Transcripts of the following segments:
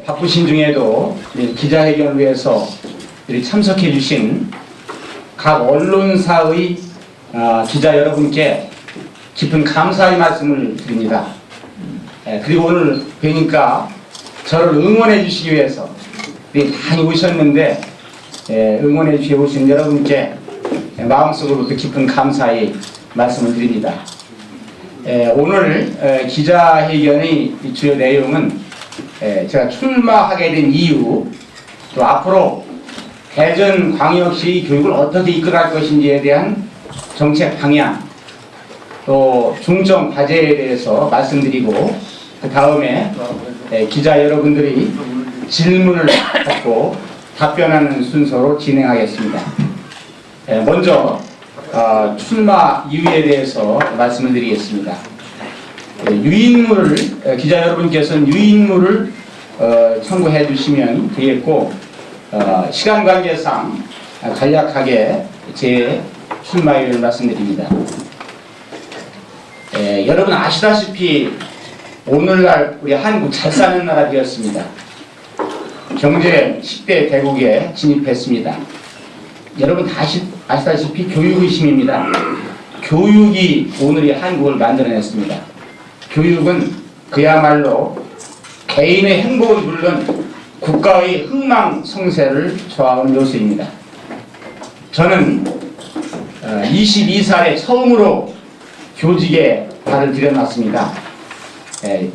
바쁘신 중에도 기자회견을 위해서 참석해 주신 각 언론사의 기자 여러분께 깊은 감사의 말씀을 드립니다. 그리고 오늘 뵈니까 저를 응원해 주시기 위해서 많이 오셨는데 응원해 주시고 오신 여러분께 마음속으로부터 깊은 감사의 말씀을 드립니다. 오늘 기자회견의 주요 내용은 제가 출마하게 된 이유, 또 앞으로 대전광역시 교육을 어떻게 이끌어갈 것인지에 대한 정책 방향, 또 중점 과제에 대해서 말씀드리고, 그 다음에 기자 여러분들이 질문을 받고 답변하는 순서로 진행하겠습니다. 먼저 출마 이유에 대해서 말씀을 드리겠습니다. 유인물을 기자 여러분께서는 유인물을 참고해 주시면 되겠고, 시간 관계상 간략하게 제 출마 이유를 말씀드립니다. 여러분 아시다시피 오늘날 우리 한국 잘 사는 나라 되었습니다. 경제 10대 대국에 진입했습니다. 여러분 다 아시다시피 교육의 힘입니다. 교육이 오늘의 한국을 만들어냈습니다. 교육은 그야말로 개인의 행복은 물론 국가의 흥망성쇠를 좌우하는 요소입니다. 저는 22살에 처음으로 교직에 발을 들여놨습니다.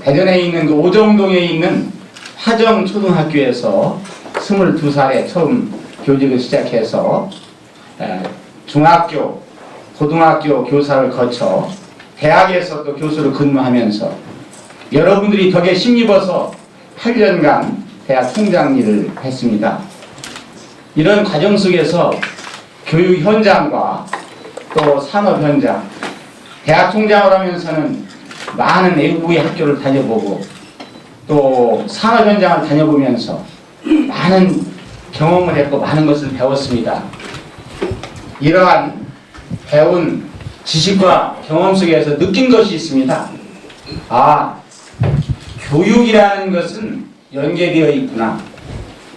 대전에 있는 그 오정동에 있는 화정초등학교에서 22살에 처음 교직을 시작해서 중학교, 고등학교 교사를 거쳐 대학에서 또 교수로 근무하면서 여러분들이 덕에 힘입어서 8년간 대학 총장 일을 했습니다. 이런 과정 속에서 교육 현장과 또 산업 현장, 대학 총장을 하면서는 많은 외국의 학교를 다녀보고 또 산업 현장을 다녀보면서 많은 경험을 했고 많은 것을 배웠습니다. 이러한 배운 지식과 경험 속에서 느낀 것이 있습니다. 교육이라는 것은 연계되어 있구나.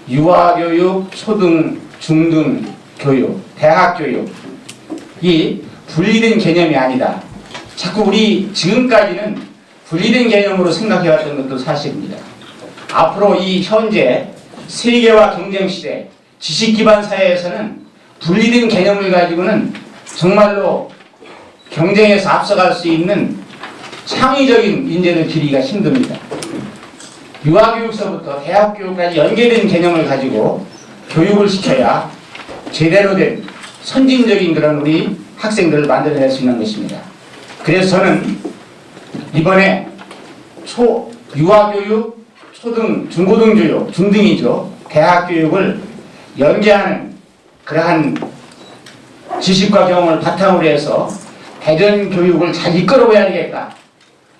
유아교육, 초등, 중등 교육, 대학 교육이 분리된 개념이 아니다. 자꾸 우리 지금까지는 분리된 개념으로 생각해왔던 것도 사실입니다. 앞으로 이 현재 세계화 경쟁 시대, 지식 기반 사회에서는 분리된 개념을 가지고는 정말로 경쟁에서 앞서갈 수 있는 창의적인 인재를 기르기가 힘듭니다. 유아교육서부터 대학교육까지 연계된 개념을 가지고 교육을 시켜야 제대로 된 선진적인 그런 우리 학생들을 만들어낼 수 있는 것입니다. 그래서 저는 이번에 유아교육, 초등, 중고등 교육, 중등이죠. 대학교육을 연계하는 그러한 지식과 경험을 바탕으로 해서 대전 교육을 잘 이끌어봐야 되겠다.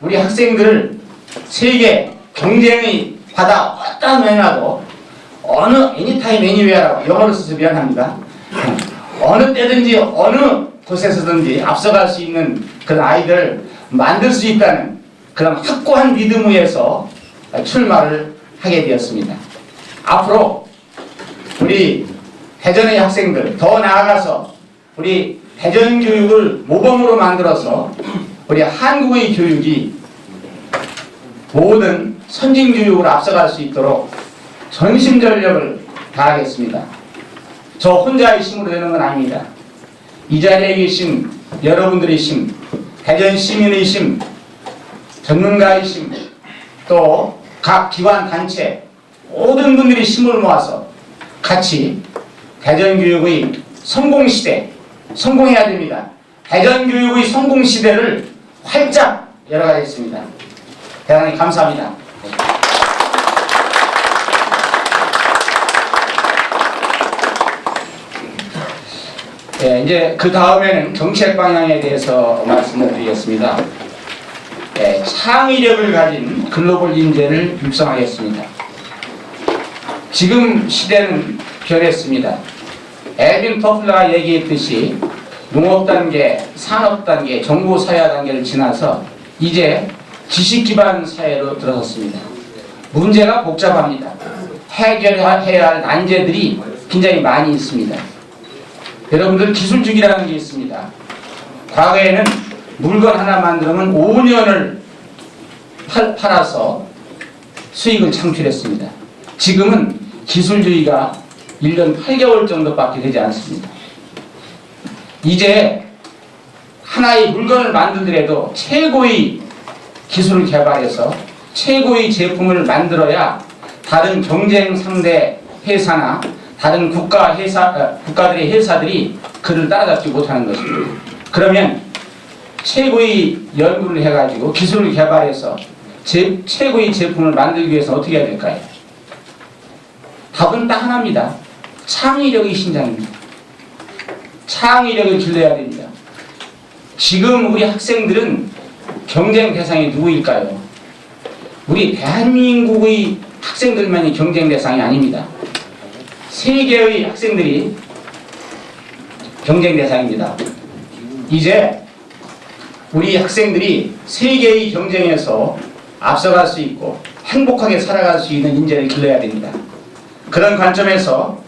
우리 학생들을 세계 경쟁의 바다 어떠한 면이라도 anytime, anywhere라고 영어로 써서 미안합니다. 어느 때든지 어느 곳에서든지 앞서갈 수 있는 그런 아이들을 만들 수 있다는 그런 확고한 믿음 위에서 출마를 하게 되었습니다. 앞으로 우리 대전의 학생들 더 나아가서 우리 대전 교육을 모범으로 만들어서 우리 한국의 교육이 모든 선진 교육으로 앞서갈 수 있도록 전심전력을 다하겠습니다. 저 혼자의 힘으로 되는 건 아닙니다. 이 자리에 계신 여러분들의 힘, 대전 시민의 힘, 전문가의 힘, 또 각 기관 단체 모든 분들이 힘을 모아서 같이 대전 교육의 성공시대 성공해야 됩니다. 대전 교육의 성공시대를 활짝 열어가겠습니다. 대단히 감사합니다. 이제 그 다음에는 정책 방향에 대해서 말씀을 드리겠습니다. 창의력을 가진 글로벌 인재를 육성하겠습니다. 지금 시대는 변했습니다. 에빈 터플러가 얘기했듯이 농업 단계, 산업 단계, 정보 사회 단계를 지나서 이제 지식 기반 사회로 들어섰습니다. 문제가 복잡합니다. 해결해야 할 난제들이 굉장히 많이 있습니다. 여러분들 기술주기라는 게 있습니다. 과거에는 물건 하나 만들면 5년을 팔아서 수익을 창출했습니다. 지금은 기술주의가 1년 8개월 정도밖에 되지 않습니다. 이제 하나의 물건을 만들더라도 최고의 기술을 개발해서 최고의 제품을 만들어야 다른 경쟁 상대 회사나 다른 국가들의 회사들이 그를 따라잡지 못하는 것입니다. 그러면 최고의 연구를 해가지고 기술을 개발해서 최고의 제품을 만들기 위해서 어떻게 해야 될까요? 답은 딱 하나입니다. 창의력의 신장입니다. 창의력을 길러야 됩니다. 지금 우리 학생들은 경쟁 대상이 누구일까요? 우리 대한민국의 학생들만이 경쟁 대상이 아닙니다. 세계의 학생들이 경쟁 대상입니다. 이제 우리 학생들이 세계의 경쟁에서 앞서갈 수 있고 행복하게 살아갈 수 있는 인재를 길러야 됩니다. 그런 관점에서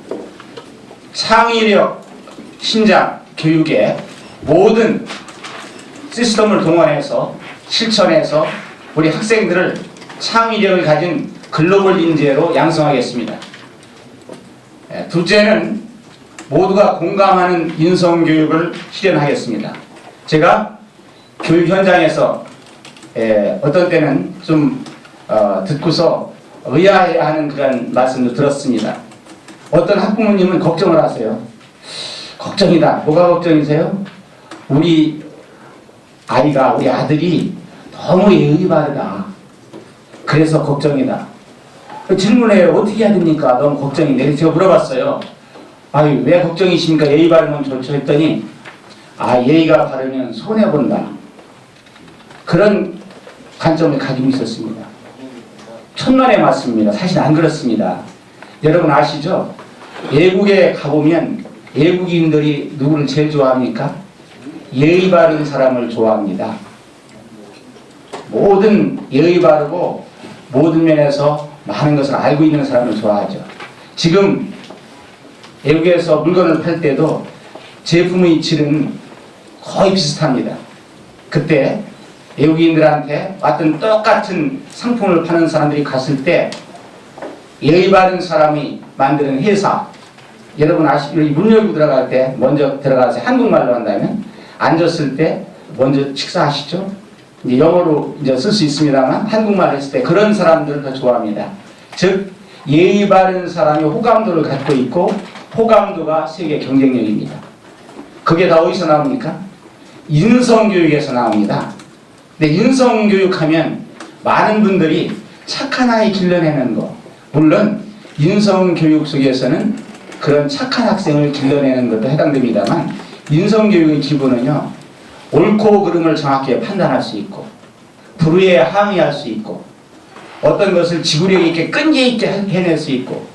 창의력 신장 교육의 모든 시스템을 동원해서 실천해서 우리 학생들을 창의력을 가진 글로벌 인재로 양성하겠습니다. 둘째는 모두가 공감하는 인성교육을 실현하겠습니다. 제가 교육 현장에서 어떤 때는 좀 듣고서 의아해하는 그런 말씀도 들었습니다. 어떤 학부모님은 걱정을 하세요. 걱정이다. 뭐가 걱정이세요? 우리 아이가, 우리 아들이 너무 예의 바르다. 그래서 걱정이다. 질문해요. 어떻게 해야 됩니까? 너무 걱정인데. 제가 물어봤어요. 아유, 왜 걱정이십니까? 예의 바르면 좋죠 했더니, 예의가 바르면 손해본다. 그런 관점을 가지고 있었습니다. 천만의 말씀입니다. 사실 안 그렇습니다. 여러분 아시죠? 외국에 가보면 외국인들이 누구를 제일 좋아합니까? 예의 바른 사람을 좋아합니다. 모든 예의 바르고 모든 면에서 많은 것을 알고 있는 사람을 좋아하죠. 지금 외국에서 물건을 팔 때도 제품의 질은 거의 비슷합니다. 그때 외국인들한테 어떤 똑같은 상품을 파는 사람들이 갔을 때 예의 바른 사람이 만드는 회사, 여러분 문 열고 들어갈 때 먼저 들어가서 한국말로 한다면 앉았을 때 먼저 식사하시죠? 이제 영어로 이제 쓸 수 있습니다만 한국말 했을 때 그런 사람들을 더 좋아합니다. 즉 예의 바른 사람이 호감도를 갖고 있고 호감도가 세계 경쟁력입니다. 그게 다 어디서 나옵니까? 인성교육에서 나옵니다. 근데 인성교육하면 많은 분들이 착한 아이 길러내는 거, 물론 인성교육 속에서는 그런 착한 학생을 길러내는 것도 해당됩니다만 인성교육의 기본은요, 옳고 그름을 정확히 판단할 수 있고 불의에 항의할 수 있고 어떤 것을 지구력 있게 끈기 있게 해낼 수 있고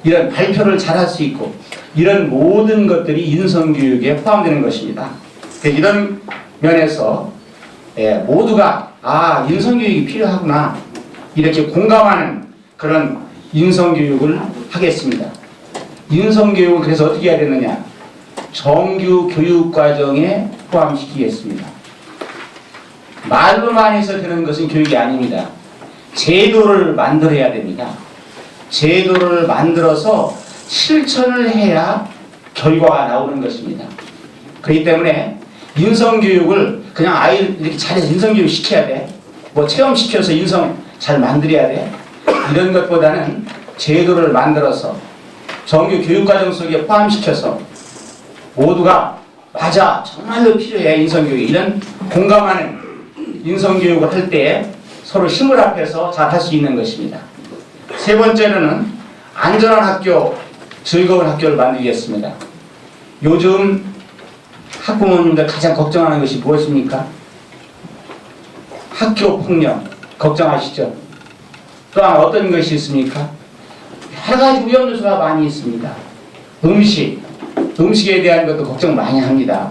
이런 발표를 잘할 수 있고 이런 모든 것들이 인성교육에 포함되는 것입니다. 이런 면에서 모두가 인성교육이 필요하구나 이렇게 공감하는 그런 인성교육을 하겠습니다. 인성교육을 그래서 어떻게 해야 되느냐, 정규 교육과정에 포함시키겠습니다. 말로만 해서 되는 것은 교육이 아닙니다. 제도를 만들어야 됩니다. 제도를 만들어서 실천을 해야 결과가 나오는 것입니다. 그렇기 때문에 인성교육을 그냥 아이를 이렇게 잘해서 인성교육 시켜야 돼, 뭐 체험시켜서 인성 잘 만들어야 돼, 이런 것보다는 제도를 만들어서 정규 교육과정 속에 포함시켜서 모두가 맞아, 정말로 필요해 인성교육, 이런 공감하는 인성교육을 할 때 서로 힘을 합해서 잘 할 수 있는 것입니다. 세 번째로는 안전한 학교, 즐거운 학교를 만들겠습니다. 요즘 학부모님들 가장 걱정하는 것이 무엇입니까? 학교 폭력 걱정하시죠? 또한 어떤 것이 있습니까? 여러 가지 위험 요소가 많이 있습니다. 음식에 대한 것도 걱정 많이 합니다.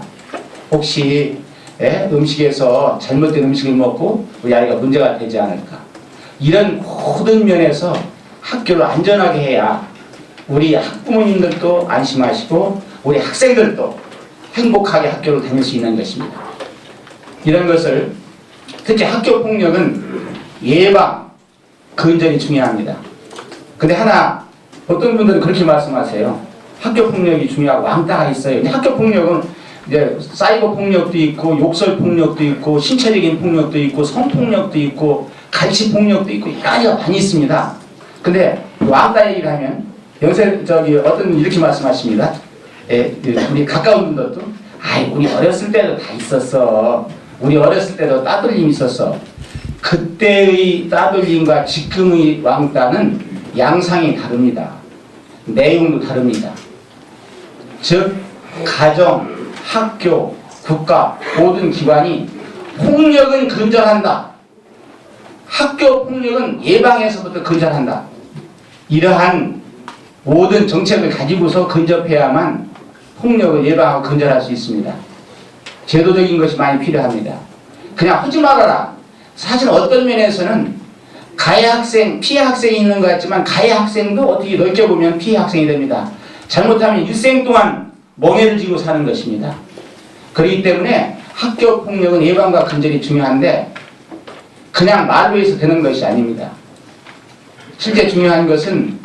혹시 음식에서 잘못된 음식을 먹고 우리 아이가 문제가 되지 않을까, 이런 모든 면에서 학교를 안전하게 해야 우리 학부모님들도 안심하시고 우리 학생들도 행복하게 학교를 다닐 수 있는 것입니다. 이런 것을 특히 학교 폭력은 예방, 근절이 중요합니다. 근데 하나 어떤 분들은 그렇게 말씀하세요. 학교 폭력이 중요하고 왕따가 있어요. 근데 학교 폭력은 이제 사이버 폭력도 있고 욕설 폭력도 있고 신체적인 폭력도 있고 성폭력도 있고 가치 폭력도 있고 여러 가지가 많이 있습니다. 근데 왕따 얘기를 하면 어떤 이렇게 말씀하십니다. 우리 가까운 분들도 우리 어렸을 때도 다 있었어. 우리 어렸을 때도 따돌림 있었어. 그때의 따돌림과 지금의 왕따는 양상이 다릅니다. 내용도 다릅니다. 즉 가정, 학교, 국가 모든 기관이 폭력은 근절한다. 학교 폭력은 예방에서부터 근절한다. 이러한 모든 정책을 가지고서 근접해야만 폭력을 예방하고 근절할 수 있습니다. 제도적인 것이 많이 필요합니다. 그냥 하지 말아라. 사실 어떤 면에서는 가해 학생, 피해 학생이 있는 것 같지만 가해 학생도 어떻게 넓게 보면 피해 학생이 됩니다. 잘못하면 일생 동안 멍해를 지고 사는 것입니다. 그렇기 때문에 학교 폭력은 예방과 근절이 중요한데 그냥 말로 해서 되는 것이 아닙니다. 실제 중요한 것은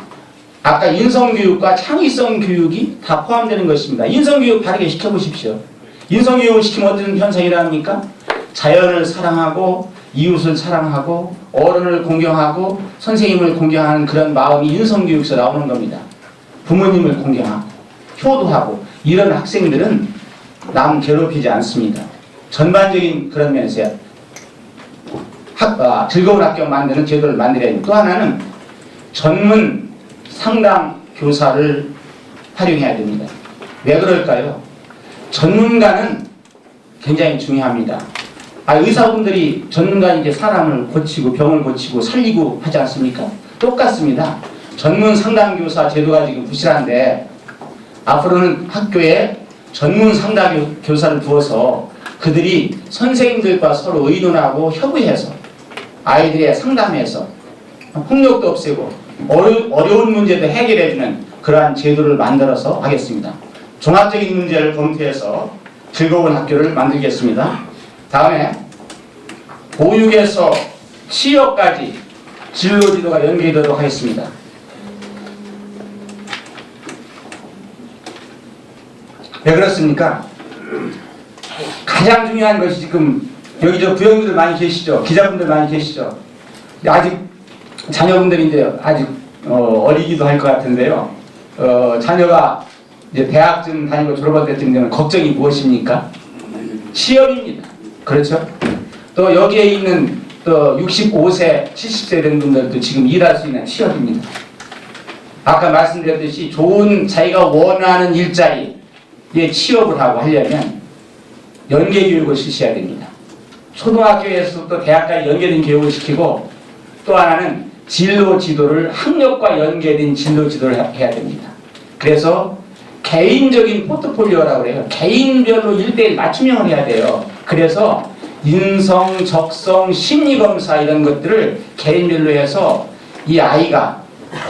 아까 인성교육과 창의성 교육이 다 포함되는 것입니다. 인성교육 바르게 시켜보십시오. 인성교육을 시키면 어떤 현상이 일어납니까? 자연을 사랑하고 이웃을 사랑하고 어른을 공경하고 선생님을 공경하는 그런 마음이 인성교육에서 나오는 겁니다. 부모님을 공경하고 효도하고 이런 학생들은 남 괴롭히지 않습니다. 전반적인 그런 면에서 즐거운 학교 만드는 제도를 만들어야 됩니다. 또 하나는 전문 상담 교사를 활용해야 됩니다. 왜 그럴까요? 전문가는 굉장히 중요합니다. 의사분들이 전문가는 이제 사람을 고치고 병을 고치고 살리고 하지 않습니까? 똑같습니다. 전문 상담 교사 제도가 지금 부실한데 앞으로는 학교에 전문 상담 교사를 두어서 그들이 선생님들과 서로 의논하고 협의해서 아이들의 상담해서 폭력도 없애고 어려운 문제도 해결해주는 그러한 제도를 만들어서 하겠습니다. 종합적인 문제를 검토해서 즐거운 학교를 만들겠습니다. 다음에 보육에서 취업까지 진로지도가 연계되도록 하겠습니다. 왜 그렇습니까? 가장 중요한 것이 지금 여기 부형들 많이 계시죠? 기자분들 많이 계시죠? 아직 자녀분들이 이제 아직 어리기도 할 것 같은데요. 자녀가 이제 대학쯤 다니고 졸업할 때쯤 되면 걱정이 무엇입니까? 취업입니다. 그렇죠? 또 여기에 있는 또 65세, 70세 된 분들도 지금 일할 수 있는 취업입니다. 아까 말씀드렸듯이 좋은 자기가 원하는 일자리에 취업을 하고 하려면 연계교육을 실시해야 됩니다. 초등학교에서부터 대학까지 연계된 교육을 시키고 또 하나는 진로 지도를 학력과 연계된 진로 지도를 해야 됩니다. 그래서 개인적인 포트폴리오라고 해요. 개인별로 1:1 맞춤형을 해야 돼요. 그래서 인성, 적성, 심리검사 이런 것들을 개인별로 해서 이 아이가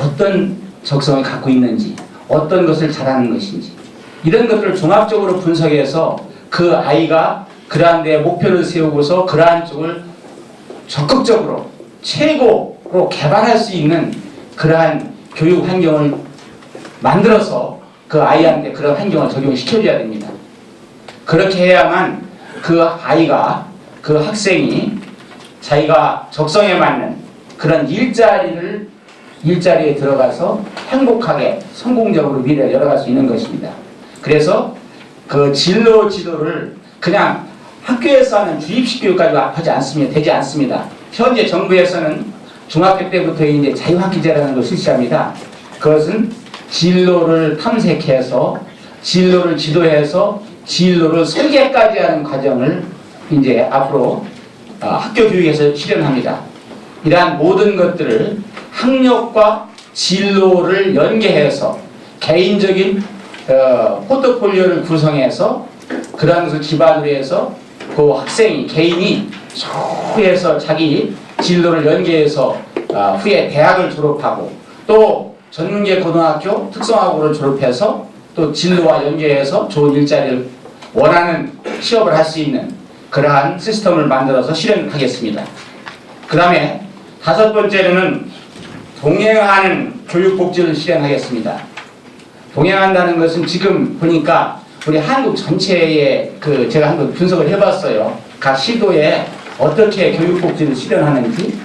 어떤 적성을 갖고 있는지 어떤 것을 잘하는 것인지 이런 것들을 종합적으로 분석해서 그 아이가 그러한 데 목표를 세우고서 그러한 쪽을 적극적으로 최고로 개발할 수 있는 그러한 교육 환경을 만들어서 그 아이한테 그런 환경을 적용시켜줘야 됩니다. 그렇게 해야만 그 아이가 그 학생이 자기가 적성에 맞는 그런 일자리에 들어가서 행복하게 성공적으로 미래를 열어갈 수 있는 것입니다. 그래서 그 진로 지도를 그냥 학교에서 하는 주입식 교육까지 하지 않습니다. 되지 않습니다. 현재 정부에서는 중학교 때부터 이제 자유학기제라는 걸 실시합니다. 그것은 진로를 탐색해서 진로를 지도해서 진로를 설계까지 하는 과정을 이제 앞으로 학교 교육에서 실현합니다. 이러한 모든 것들을 학력과 진로를 연계해서 개인적인 포트폴리오를 구성해서 그러한 것을 기반으로 해서 그 학생이 개인이 소해서 자기 진로를 연계해서 후에 대학을 졸업하고 또 전문계 고등학교 특성화고를 졸업해서 또 진로와 연계해서 좋은 일자리를 원하는 취업을 할 수 있는 그러한 시스템을 만들어서 실현하겠습니다. 그 다음에 5번째로는 동행하는 교육복지를 실현하겠습니다. 동행한다는 것은 지금 보니까 우리 한국 전체에 제가 한번 분석을 해봤어요. 각 시도에 어떻게 교육복지를 실현하는지.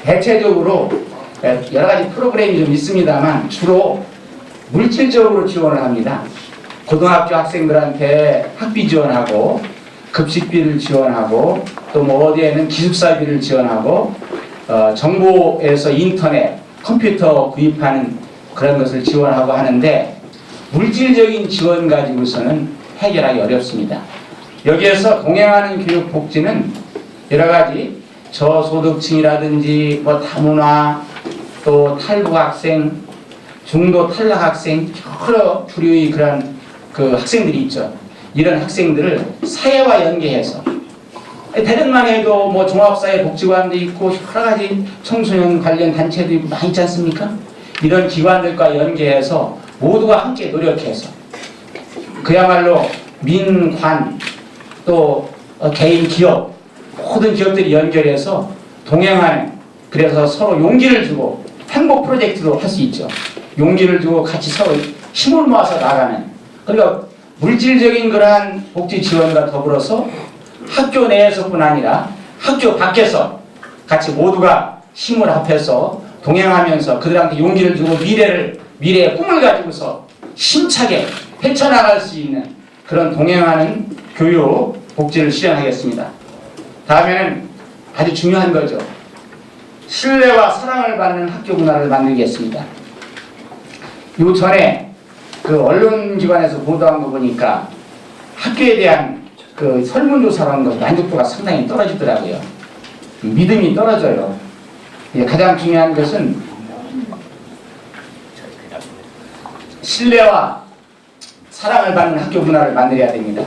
대체적으로 여러 가지 프로그램이 좀 있습니다만 주로 물질적으로 지원을 합니다. 고등학교 학생들한테 학비 지원하고 급식비를 지원하고 또 뭐 어디에는 기숙사비를 지원하고 정보에서 인터넷, 컴퓨터 구입하는 그런 것을 지원하고 하는데 물질적인 지원 가지고서는 해결하기 어렵습니다. 여기에서 동행하는 교육복지는 여러 가지 저소득층이라든지 뭐 다문화 또 탈북학생, 중도 탈락학생 여러 부류의 그런 학생들이 있죠. 이런 학생들을 사회와 연계해서 대전만 해도 뭐 종합사회복지관도 있고 여러 가지 청소년 관련 단체도 있고 많이 있지 않습니까? 이런 기관들과 연계해서 모두가 함께 노력해서 그야말로 민관 또 개인 기업 모든 기업들이 연결해서 동행하는 그래서 서로 용기를 주고 행복 프로젝트도 할 수 있죠. 용기를 주고 같이 서로 힘을 모아서 나가는 그러니까 물질적인 그러한 복지 지원과 더불어서 학교 내에서뿐 아니라 학교 밖에서 같이 모두가 힘을 합해서 동행하면서 그들한테 용기를 주고 미래의 꿈을 가지고서 힘차게 헤쳐나갈 수 있는 그런 동행하는 교육 복지를 실현하겠습니다. 다음에는 아주 중요한 거죠. 신뢰와 사랑을 받는 학교 문화를 만들겠습니다. 요 전에 언론기관에서 보도한 거 보니까 학교에 대한 설문조사를 한 거 만족도가 상당히 떨어지더라고요. 믿음이 떨어져요. 가장 중요한 것은 신뢰와 사랑을 받는 학교 문화를 만들어야 됩니다.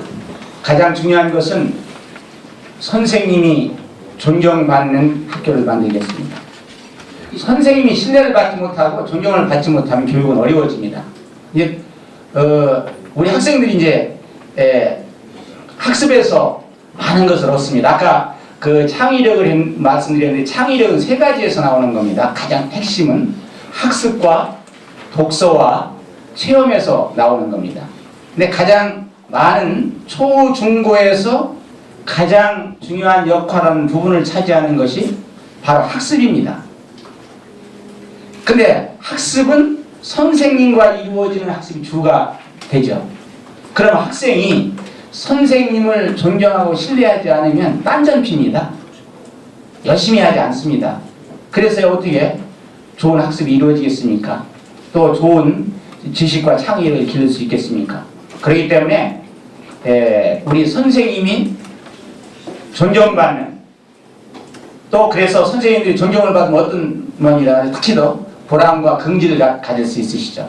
가장 중요한 것은 선생님이 존경받는 학교를 만들겠습니다. 선생님이 신뢰를 받지 못하고 존경을 받지 못하면 교육은 어려워집니다. 우리 학생들이 이제 학습에서 많은 것을 얻습니다. 아까 창의력을 말씀드렸는데 창의력은 3가지에서 나오는 겁니다. 가장 핵심은 학습과 독서와 체험에서 나오는 겁니다. 근데 가장 많은 초, 중고에서 가장 중요한 역할하는 부분을 차지하는 것이 바로 학습입니다. 근데 학습은 선생님과 이루어지는 학습이 주가 되죠. 그럼 학생이 선생님을 존경하고 신뢰하지 않으면 딴전피입니다. 열심히 하지 않습니다. 그래서 어떻게 좋은 학습이 이루어지겠습니까? 또 좋은 지식과 창의력을 기를 수 있겠습니까? 그렇기 때문에 우리 선생님이 존경받는 또 그래서 선생님들이 존경을 받으면 어떤 면이라 특히 더 보람과 긍지를 가질 수 있으시죠.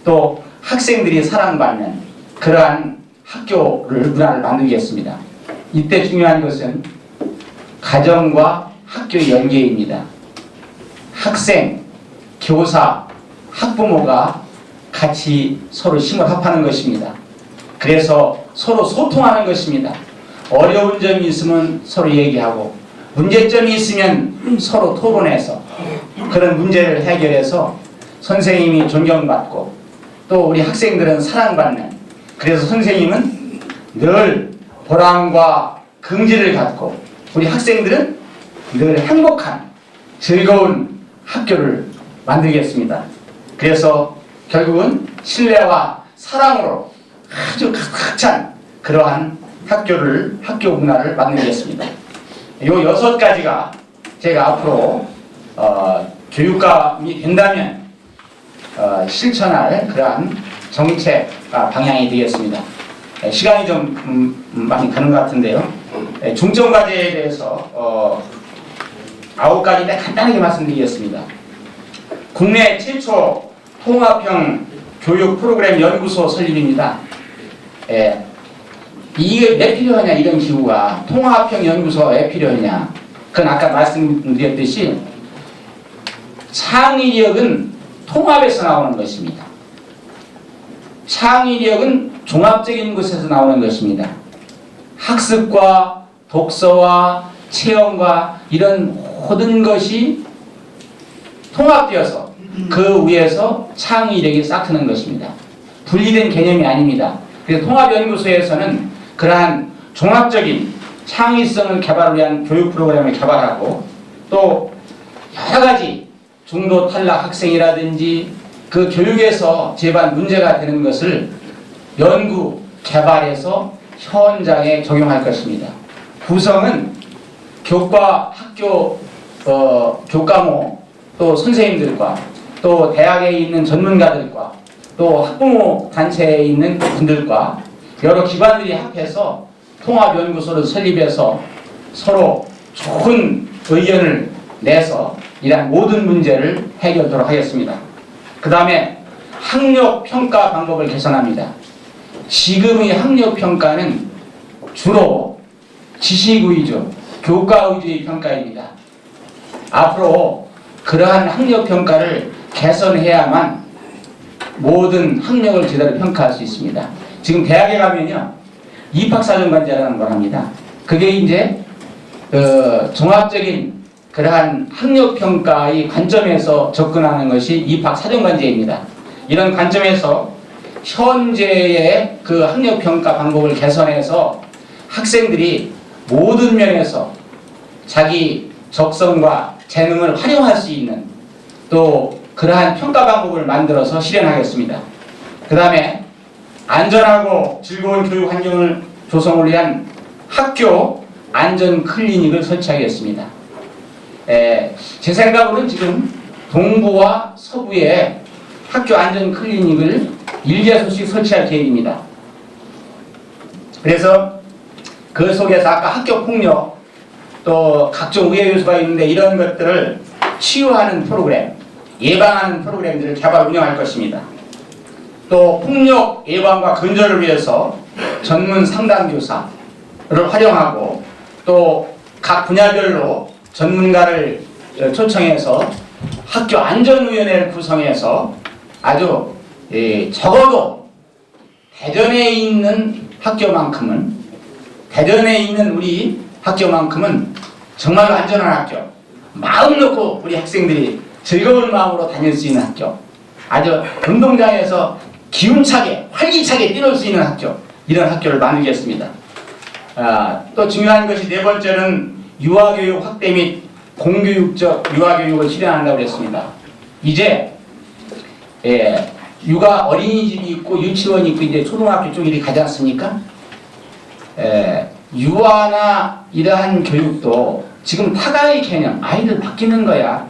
또 학생들이 사랑받는 그러한 문화를 만들겠습니다. 이때 중요한 것은 가정과 학교의 연계입니다. 학생, 교사, 학부모가 같이 서로 힘을 합하는 것입니다. 그래서 서로 소통하는 것입니다. 어려운 점이 있으면 서로 얘기하고 문제점이 있으면 서로 토론해서 그런 문제를 해결해서 선생님이 존경받고 또 우리 학생들은 사랑받는 그래서 선생님은 늘 보람과 긍지를 갖고 우리 학생들은 늘 행복한 즐거운 학교를 만들겠습니다. 그래서 결국은 신뢰와 사랑으로 아주 가득 찬 그러한 학교 문화를 만들겠습니다. 이 6가지가 제가 앞으로 교육감이 된다면 실천할 그러한 정책 방향이 되겠습니다. 시간이 좀 많이 가는 것 같은데요. 중점 과제에 대해서 9가지 간단하게 말씀드리겠습니다. 국내 최초 통합형 교육 프로그램 연구소 설립입니다. 이게 왜 필요하냐 이런 기구가 통합형 연구소 왜 필요하냐 그건 아까 말씀드렸듯이 창의력은 통합에서 나오는 것입니다. 창의력은 종합적인 것에서 나오는 것입니다. 학습과 독서와 체험과 이런 모든 것이 통합되어서 그 위에서 창의력이 싹트는 것입니다. 분리된 개념이 아닙니다. 그래서 통합연구소에서는 그러한 종합적인 창의성을 개발을 위한 교육 프로그램을 개발하고 또 여러 가지 중도 탈락 학생이라든지 그 교육에서 제발 문제가 되는 것을 연구, 개발해서 현장에 적용할 것입니다. 구성은 교과, 학교, 교과목, 또 선생님들과 또 대학에 있는 전문가들과 또 학부모 단체에 있는 분들과 여러 기관들이 합해서 통합연구소를 설립해서 서로 좋은 의견을 내서 이러한 모든 문제를 해결하도록 하겠습니다. 그 다음에 학력평가 방법을 개선합니다. 지금의 학력평가는 주로 지식 위주, 교과 위주의 평가입니다. 앞으로 그러한 학력평가를 개선해야만 모든 학력을 제대로 평가할 수 있습니다. 지금 대학에 가면요, 입학사정관제라는 걸 합니다. 그게 이제 종합적인 그러한 학력평가의 관점에서 접근하는 것이 입학사정관제입니다. 이런 관점에서 현재의 그 학력평가 방법을 개선해서 학생들이 모든 면에서 자기 적성과 재능을 활용할 수 있는 또 그러한 평가 방법을 만들어서 실현하겠습니다. 그 다음에 안전하고 즐거운 교육 환경을 조성을 위한 학교 안전 클리닉을 설치하겠습니다. 제 생각으로는 지금 동부와 서부에 학교 안전 클리닉을 1개소씩 설치할 계획입니다. 그래서 그 속에서 아까 학교 폭력 또 각종 우회 요소가 있는데 이런 것들을 치유하는 프로그램, 예방하는 프로그램들을 개발 운영할 것입니다. 또 폭력 예방과 근절을 위해서 전문 상담교사를 활용하고 또 각 분야별로 전문가를 초청해서 학교 안전위원회를 구성해서 아주 적어도 대전에 있는 학교만큼은 우리 학교만큼은 정말로 안전한 학교, 마음 놓고 우리 학생들이 즐거운 마음으로 다닐 수 있는 학교, 아주 운동장에서 기운차게 활기차게 뛰놀 수 있는 학교, 이런 학교를 만들겠습니다. 또 중요한 것이 네 번째는 유아교육 확대 및 공교육적 유아교육을 실현한다고 했습니다. 이제 육아 어린이집이 있고 유치원이 있고 이제 초등학교 쪽 일이 가지 않습니까? 유아나 이러한 교육도 지금 타가의 개념, 아이들 바뀌는 거야,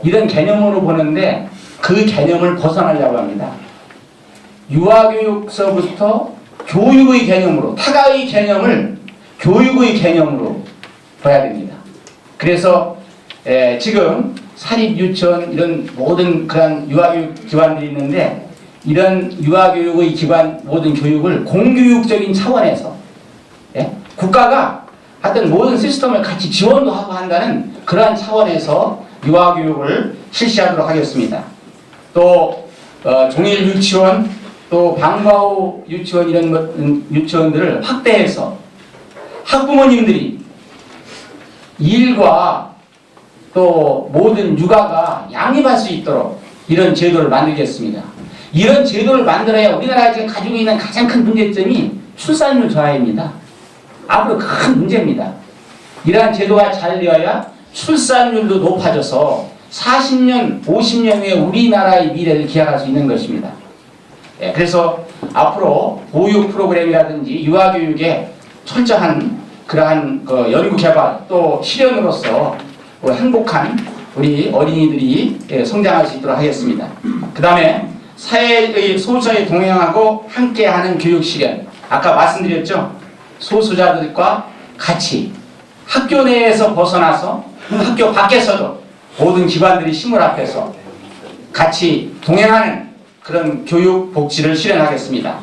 이런 개념으로 보는데 그 개념을 벗어나려고 합니다. 유아교육서부터 교육의 개념으로, 타가의 개념을 교육의 개념으로 봐야 됩니다. 그래서 지금 사립 유치원 이런 모든 그런 유아교육 기관들이 있는데 이런 유아교육의 기관 모든 교육을 공교육적인 차원에서 국가가 하여튼 모든 시스템을 같이 지원도 하고 한다는 그러한 차원에서 유아교육을 실시하도록 하겠습니다. 또 종일 유치원 또 방과 후 유치원 이런 유치원들을 확대해서 학부모님들이 일과 또 모든 육아가 양립할 수 있도록 이런 제도를 만들겠습니다. 이런 제도를 만들어야 우리나라가 지금 가지고 있는 가장 큰 문제점이 출산율 저하입니다. 앞으로 큰 문제입니다. 이러한 제도가 잘 되어야 출산율도 높아져서 40년, 50년 후에 우리나라의 미래를 기약할 수 있는 것입니다. 그래서 앞으로 보육 프로그램이라든지 유아교육에 철저한 그러한 연구 개발 또 실현으로서 행복한 우리 어린이들이 성장할 수 있도록 하겠습니다. 그 다음에 사회의 소수자에 동행하고 함께하는 교육 실현, 아까 말씀드렸죠? 소수자들과 같이 학교 내에서 벗어나서 학교 밖에서도 모든 기관들이 힘을 합해서 같이 동행하는 그런 교육 복지를 실현하겠습니다.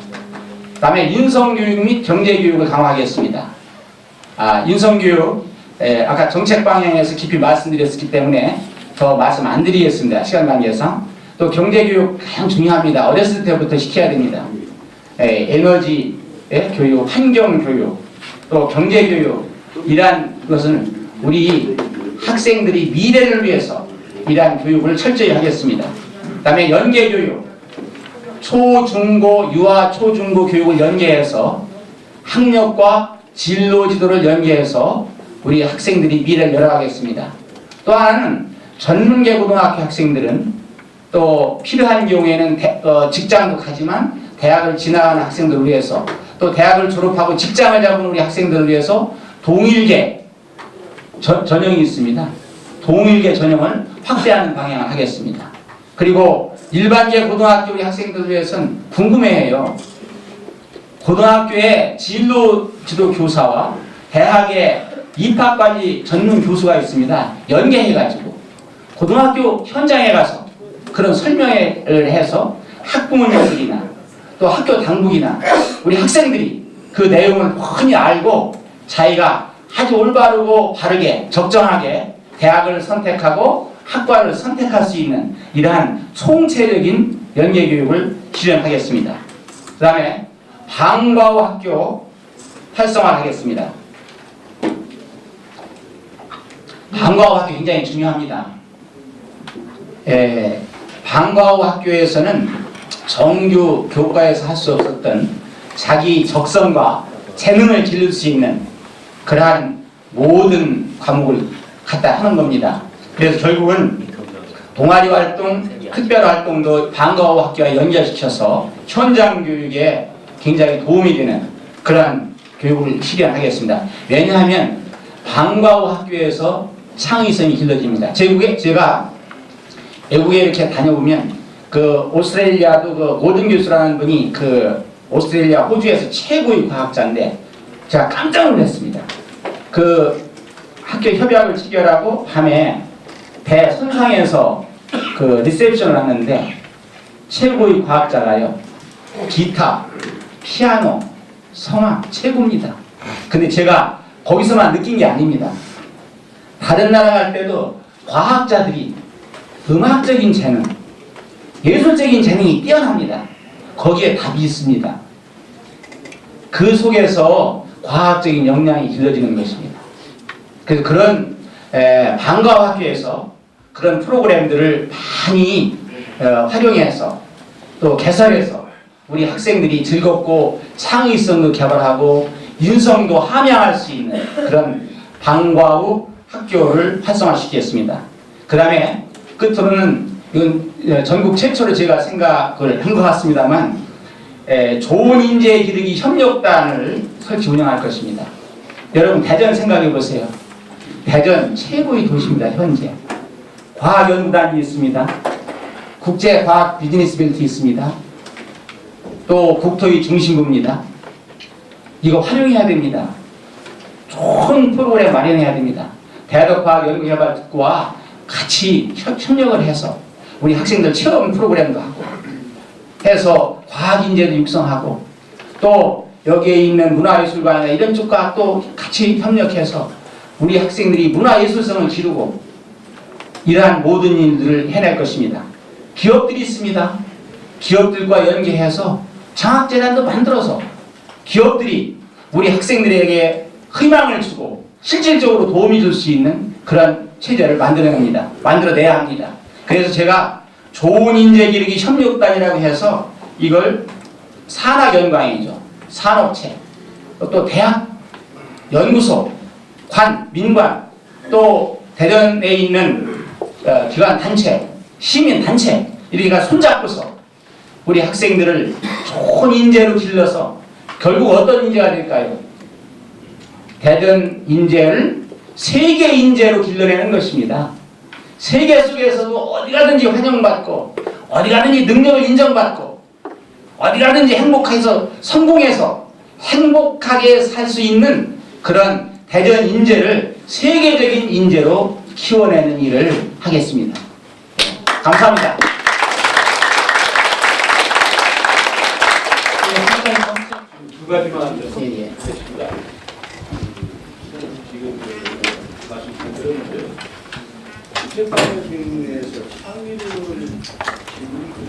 그 다음에 인성교육 및 경제교육을 강화하겠습니다. 인성교육, 아까 정책 방향에서 깊이 말씀드렸기 때문에 더 말씀 안 드리겠습니다. 시간 관계상. 또 경제교육 가장 중요합니다. 어렸을 때부터 시켜야 됩니다. 에너지 교육, 환경교육, 또 경제교육, 이러한 것은 우리 학생들이 미래를 위해서 이러한 교육을 철저히 하겠습니다. 그 다음에 연계교육, 초중고, 유아 초중고 교육을 연계해서 학력과 진로 지도를 연계해서 우리 학생들이 미래를 열어가겠습니다. 또 하나는 전문계 고등학교 학생들은 또 필요한 경우에는 직장도 가지만 대학을 지나가는 학생들을 위해서, 또 대학을 졸업하고 직장을 잡은 우리 학생들을 위해서 동일계 전형이 있습니다. 동일계 전형을 확대하는 방향을 하겠습니다. 그리고 일반계 고등학교 우리 학생들을 위해서는 궁금해해요. 고등학교에 진로 지도 교사와 대학의 입학관리 전문 교수가 있습니다. 연계해가지고 고등학교 현장에 가서 그런 설명회를 해서 학부모님들이나 또 학교 당국이나 우리 학생들이 그 내용을 훤히 알고 자기가 아주 올바르고 바르게 적정하게 대학을 선택하고 학과를 선택할 수 있는 이러한 총체적인 연계교육을 실현하겠습니다. 그 다음에 방과 후 학교 활성화를 하겠습니다. 방과 후 학교 굉장히 중요합니다. 방과 후 학교에서는 정규 교과에서 할 수 없었던 자기 적성과 재능을 기를 수 있는 그러한 모든 과목을 갖다 하는 겁니다. 그래서 결국은 동아리 활동, 특별 활동도 방과 후 학교와 연결시켜서 현장 교육에 굉장히 도움이 되는 그러한 교육을 실현하겠습니다. 왜냐하면 방과 후 학교에서 창의성이 길러집니다. 제가 외국에 이렇게 다녀보면 그 오스트레일리아도 그 고든 교수라는 분이 그 오스트레일리아 호주에서 최고의 과학자인데 제가 깜짝 놀랐습니다. 그 학교 협약을 체결하고 밤에 배 선상에서 그 리셉션을 하는데 최고의 과학자가요, 기타, 피아노, 성악 최고입니다. 근데 제가 거기서만 느낀 게 아닙니다. 다른 나라 갈 때도 과학자들이 음악적인 재능, 예술적인 재능이 뛰어납니다. 거기에 답이 있습니다. 그 속에서 과학적인 역량이 길러지는 것입니다. 그래서 그런 방과 학교에서 그런 프로그램들을 많이 활용해서 또 개설해서 우리 학생들이 즐겁고 창의성도 개발하고 인성도 함양할 수 있는 그런 방과 후 학교를 활성화시키겠습니다. 그 다음에 끝으로는 이건 전국 최초로 제가 생각을 한 것 같습니다만 좋은 인재 기르기 협력단을 설치 운영할 것입니다. 여러분 대전 생각해 보세요. 대전 최고의 도시입니다. 현재 과학연구단이 있습니다. 국제과학 비즈니스벨트 있습니다. 또 국토의 중심부입니다. 이거 활용해야 됩니다. 좋은 프로그램 마련해야 됩니다. 대덕과학연구개발과 같이 협력을 해서 우리 학생들 체험 프로그램도 하고 해서 과학인재도 육성하고 또 여기에 있는 문화예술관이나 이런 쪽과 또 같이 협력해서 우리 학생들이 문화예술성을 기르고 이러한 모든 일들을 해낼 것입니다. 기업들이 있습니다. 기업들과 연계해서 장학재단도 만들어서 기업들이 우리 학생들에게 희망을 주고 실질적으로 도움이 줄 수 있는 그런 체제를 만들어내야 합니다. 그래서 제가 좋은 인재 기르기 협력단이라고 해서 이걸 산학연구원이죠. 산업체, 또 대학, 연구소, 관, 민관, 또 대전에 있는 기관 단체, 시민 단체 이렇게 손잡고서 우리 학생들을 좋은 인재로 길러서 결국 어떤 인재가 될까요? 대전 인재를 세계 인재로 길러내는 것입니다. 세계 속에서도 어디 가든지 환영받고 어디 가든지 능력을 인정받고 어디 가든지 행복해서 성공해서 행복하게 살 수 있는 그런 대전 인재를 세계적인 인재로 키워내는 일을 하겠습니다. 감사합니다. 두 가지만 예. 하겠습니다. 지금 말씀 잘 들었는데요. 재판에서 상위를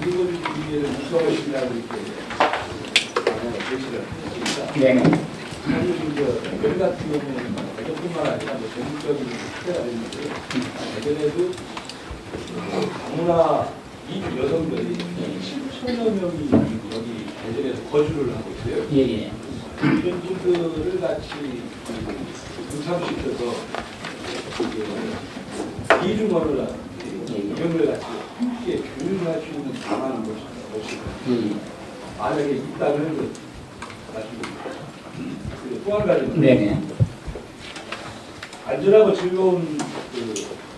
근거를 주기에는 무서워하신다고 이렇게 제시를 했으니까 네. 사실 열 같은 경우는 대전뿐만 아니라 전국적인 특혜가 되는데 예전에도 다문화 이주 여성들이 7천여 명이 여기 대전에서 거주를 하고 있어요. 예. 이런 분들을 같이 응참시켜서 이중어를 이런 걸 같이 함께 교육할 수 있는 방안을 것이다. 만약에 있다면 또 한 가지는 네네. 안전하고 즐거운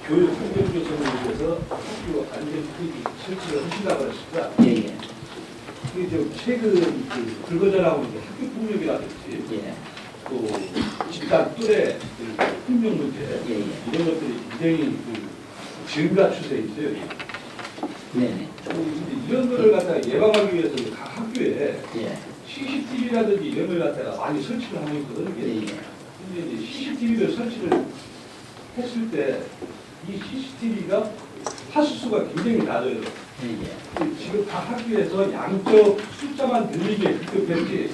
교육 환경 조성을 위해서 학교 안전 설치를 하신다고 하시니까 예. 이게 좀 최근 불거전하고 있는 학교 폭력이라든지 또 집단 또래 폭력 문제 이런 것들이 굉장히 증가 추세에 있어요. 네네. 이런 거를 갖다가 예방하기 위해서 각 학교에 CCTV라든지 이런 걸 갖다가 많이 설치를 하고 있거든요. 근데 이제 CCTV를 설치를 했을 때 이 CCTV가 파수수가 굉장히 낮아요. 지금 각 학교에서 양적 숫자만 늘리게 급급했지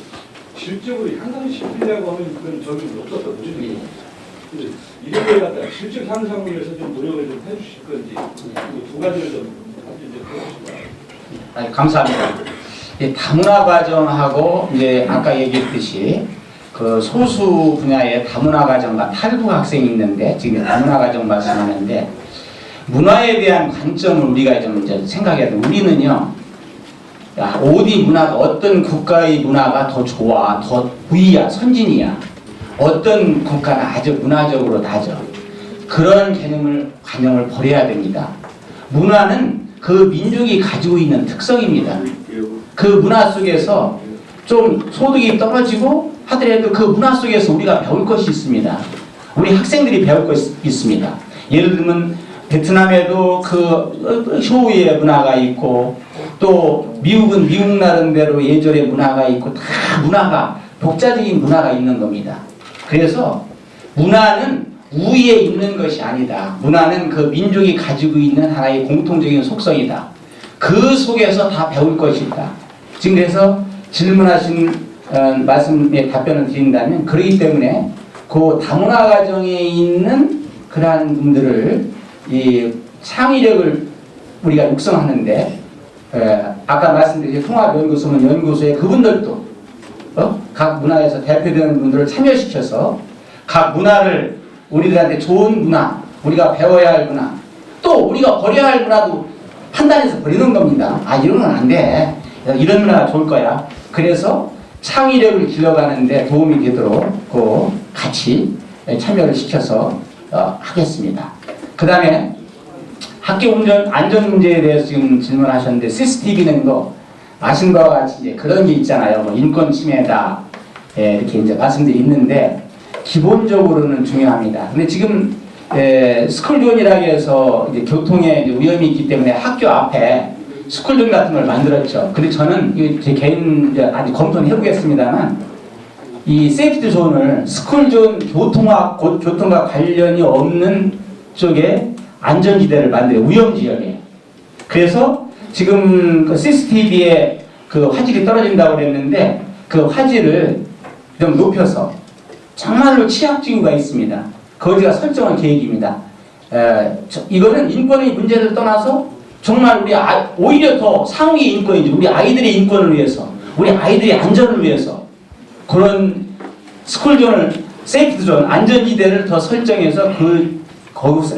질적으로 향상시키려고 하는 그런 적용이 없었거든요. 이런 걸 갖다가 질적 향상을 위해서 좀 노력을 좀 해주실 건지 두 가지를 좀 해주시기 감사합니다. 다문화 과정하고 이제 아까 얘기했듯이 그 소수 분야의 다문화 과정과 탈북 학생이 있는데 지금 다문화 과정 말씀하는데 문화에 대한 관점을 우리가 좀 이제 생각해야 돼. 우리는요, 어디 문화가 어떤 국가의 문화가 더 좋아, 더 우위야, 선진이야. 어떤 국가는 아주 문화적으로 낮아. 그런 관념을 버려야 됩니다. 문화는 그 민족이 가지고 있는 특성입니다. 그 문화 속에서 좀 소득이 떨어지고 하더라도 그 문화 속에서 우리가 배울 것이 있습니다. 우리 학생들이 배울 것이 있습니다. 예를 들면 베트남에도 그 효의 문화가 있고 또 미국은 미국 나름대로 예절의 문화가 있고 다 문화가 독자적인 문화가 있는 겁니다. 그래서 문화는 우위에 있는 것이 아니다. 문화는 그 민족이 가지고 있는 하나의 공통적인 속성이다. 그 속에서 다 배울 것이 있다. 지금 그래서 질문하신 말씀에 답변을 드린다면 그렇기 때문에 그 다문화 가정에 있는 그러한 분들을 이 창의력을 우리가 육성하는데 아까 말씀드린 통합연구소는 연구소에 그분들도 각 문화에서 대표되는 분들을 참여시켜서 각 문화를 우리들한테 좋은 문화, 우리가 배워야 할 문화, 또 우리가 버려야 할 문화도 판단해서 버리는 겁니다. 이런 건 안 돼. 이런 문화가 좋을 거야. 그래서 창의력을 길러가는데 도움이 되도록 같이 참여를 시켜서 하겠습니다. 그 다음에 학교 안전 문제에 대해서 지금 질문하셨는데 CCTV는 아신 바와 같이 이제 그런 게 있잖아요. 뭐 인권 침해다 이렇게 이제 말씀들이 있는데 기본적으로는 중요합니다. 근데 지금 스쿨존이라고 해서 이제 교통에 이제 위험이 있기 때문에 학교 앞에 스쿨존 같은 걸 만들었죠. 근데 저는 제 개인 아직 검토는 해보겠습니다만 이 세이프티 존을 스쿨존 교통과 관련이 없는 쪽에 안전지대를 만들어요. 위험지역에. 그래서 지금 그 CCTV에 그 화질이 떨어진다고 그랬는데 그 화질을 좀 높여서 정말로 취약증유가 있습니다. 거기가 설정한 계획입니다. 이거는 인권의 문제를 떠나서 정말 우리 오히려 더 상위 인권이지 우리 아이들의 인권을 위해서 우리 아이들의 안전을 위해서 그런 스쿨존을 세이프존 안전지대를 더 설정해서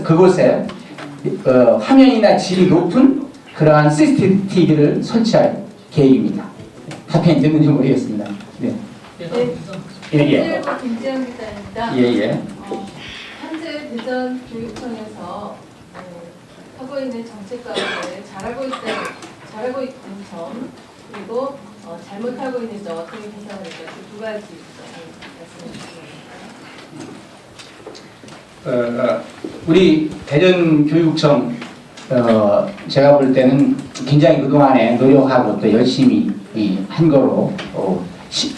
그곳에 화면이나 질이 높은 그러한 CCTV를 설치할 계획입니다. 답변이 됐는지 모르겠습니다. 네. 네, 김지영 기자입니다. 예. 현재 대전 교육청에서 하고 있는 정책 가운데 잘하고 있는 점 그리고 잘못하고 있는 점 어떻게 개선할 까 두 가지 말씀해 주시면 우리 대전교육청 제가 볼 때는 굉장히 그동안에 노력하고 또 열심히 한 거로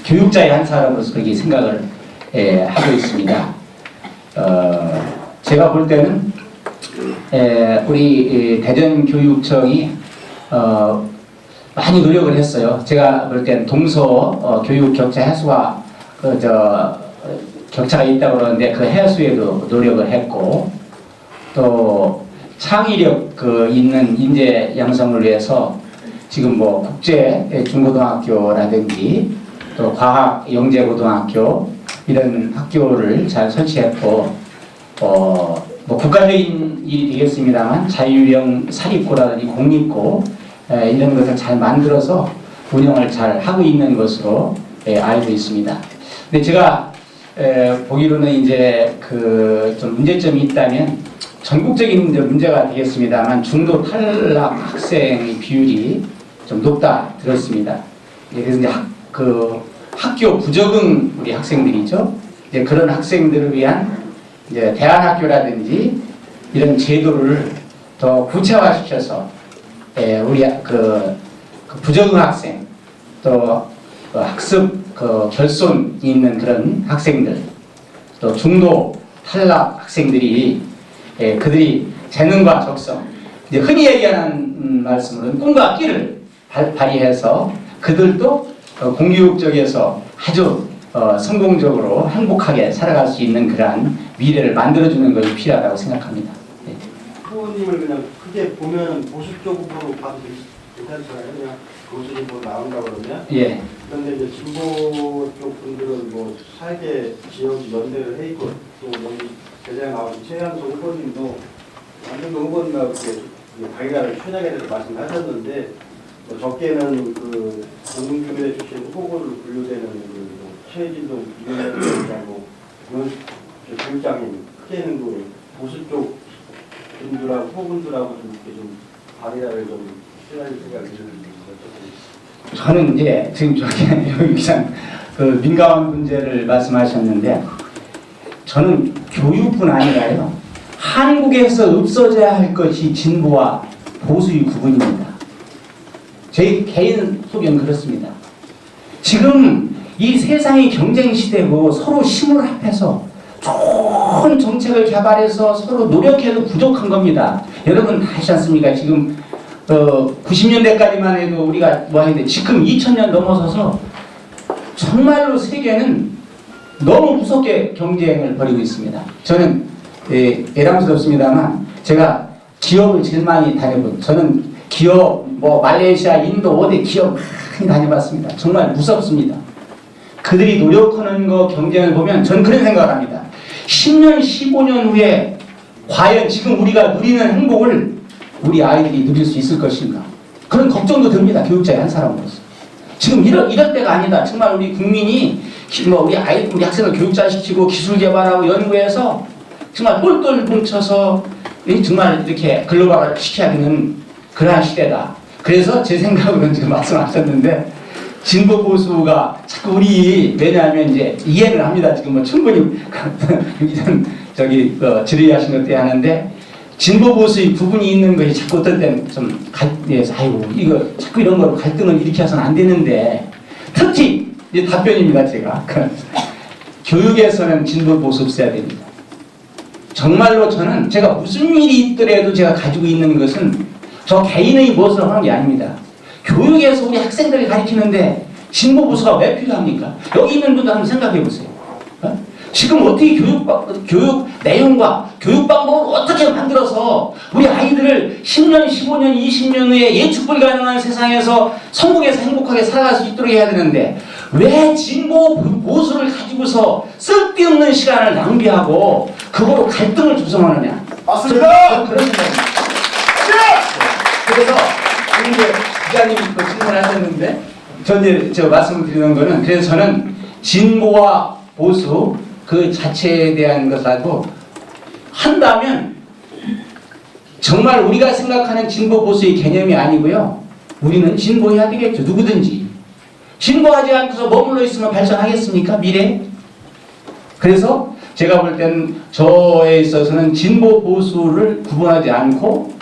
교육자의 한 사람으로서 그렇게 생각을 하고 있습니다. 제가 볼 때는 우리 대전교육청이 많이 노력을 했어요. 제가 볼 땐 동서 교육 격차 해소와 격차가 있다고 그러는데 그 해소에도 노력을 했고, 또 창의력 있는 인재 양성을 위해서 지금 뭐 국제 중고등학교라든지 또 과학 영재고등학교 이런 학교를 잘 설치했고, 뭐 국가적인 일이 되겠습니다만 자유형 사립고라든지 공립고 이런 것을 잘 만들어서 운영을 잘 하고 있는 것으로 알고 있습니다. 근데 제가 보기로는 이제 좀 문제점이 있다면 전국적인 문제가 되겠습니다만 중도 탈락 학생의 비율이 좀 높다 들었습니다. 그래서 이제 학교 부적응 우리 학생들이죠. 이제 그런 학생들을 위한 이제 대안학교라든지 이런 제도를 더 구체화시켜서 우리 그 부적응 학생 또 학습 결손이 있는 그런 학생들 또 중도 탈락 학생들이 그들이 재능과 적성 이제 흔히 얘기하는 말씀으로는 꿈과 끼를 발휘해서 그들도 공교육 쪽에서 아주 성공적으로 행복하게 살아갈 수 있는 그러한 미래를 만들어주는 것이 필요하다고 생각합니다. 네. 후보님을 그냥 크게 보면 보수 쪽으로 봐도 괜찮잖아요. 그냥 보수님 뭐 나온다 그러면. 예. 그런데 이제 진보 쪽 분들은 뭐 사회 지역 연대를 해 있고 또 여기 대장에 나오신 최양소 후보님도 완전 후보님하고 방향을 편하게 대해서 말씀하셨는데 뭐 적게는 공중교대 출신 후보를 분류되는 최진동 위원장하고 교육장님 크게는 보수 쪽 분들하고 후보분들하고 좀 이렇게 좀 발의를 좀 해야 할 생각이 드는데 저는 이제 지금 여기상 민감한 문제를 말씀하셨는데 저는 교육뿐 아니라요 한국에서 없어져야 할 것이 진보와 보수의 구분입니다. 제 개인 소견은 그렇습니다. 지금 이 세상이 경쟁 시대고 서로 힘을 합해서 좋은 정책을 개발해서 서로 노력해도 부족한 겁니다. 여러분 다 아시지 않습니까? 지금 90년대까지만 해도 우리가 뭐 했는데 지금 2000년 넘어서서 정말로 세계는 너무 무섭게 경쟁을 벌이고 있습니다. 저는 애당스럽습니다만 제가 기업을 제일 많이 다녀본 저는 기업 뭐 말레이시아 인도 어디 기업 많이 다녀봤습니다. 정말 무섭습니다. 그들이 노력하는 거 경쟁을 보면 저는 그런 생각을 합니다. 10년 15년 후에 과연 지금 우리가 누리는 행복을 우리 아이들이 누릴 수 있을 것인가 그런 걱정도 듭니다. 교육자의 한 사람으로서 지금 이럴 때가 아니다. 정말 우리 국민이 우리 학생을 교육자시키고 기술 개발하고 연구해서 정말 똘똘 뭉쳐서 정말 이렇게 글로벌화 시켜야 되는 그러한 시대다. 그래서 제 생각으로는 지금 말씀하셨는데 진보 보수가 자꾸 우리 왜냐하면 이제 이해를 합니다. 지금 뭐 충분히 질의하신 것도 하는데 진보 보수의 구분이 있는 것이 자꾸 어떤 때는 좀 아이고 이거 자꾸 이런 거로 갈등을 일으켜서는 안 되는데 특히 이제 답변입니다. 제가 교육에서는 진보 보수 없어야 됩니다. 정말로 저는 제가 무슨 일이 있더라도 제가 가지고 있는 것은 저 개인의 무엇을 하는 게 아닙니다. 교육에서 우리 학생들을 가르치는데 진보 보수가 왜 필요합니까? 여기 있는 분들 한번 생각해 보세요. 지금 어떻게 교육 내용과 교육 방법을 어떻게 만들어서 우리 아이들을 10년, 15년, 20년 후에 예측 불가능한 세상에서 성공해서 행복하게 살아갈 수 있도록 해야 되는데 왜 진보 보수를 가지고서 쓸데없는 시간을 낭비하고 그거로 갈등을 조성하느냐? 맞습니다. 그런 생각입니다. 그래서 이제 기자님이 질문하셨는데 저 말씀을 드리는 거는 그래서 저는 진보와 보수 그 자체에 대한 것하고 한다면 정말 우리가 생각하는 진보 보수의 개념이 아니고요. 우리는 진보해야 되겠죠. 누구든지. 진보하지 않고서 머물러 있으면 발전하겠습니까? 미래? 그래서 제가 볼 때는 저에 있어서는 진보 보수를 구분하지 않고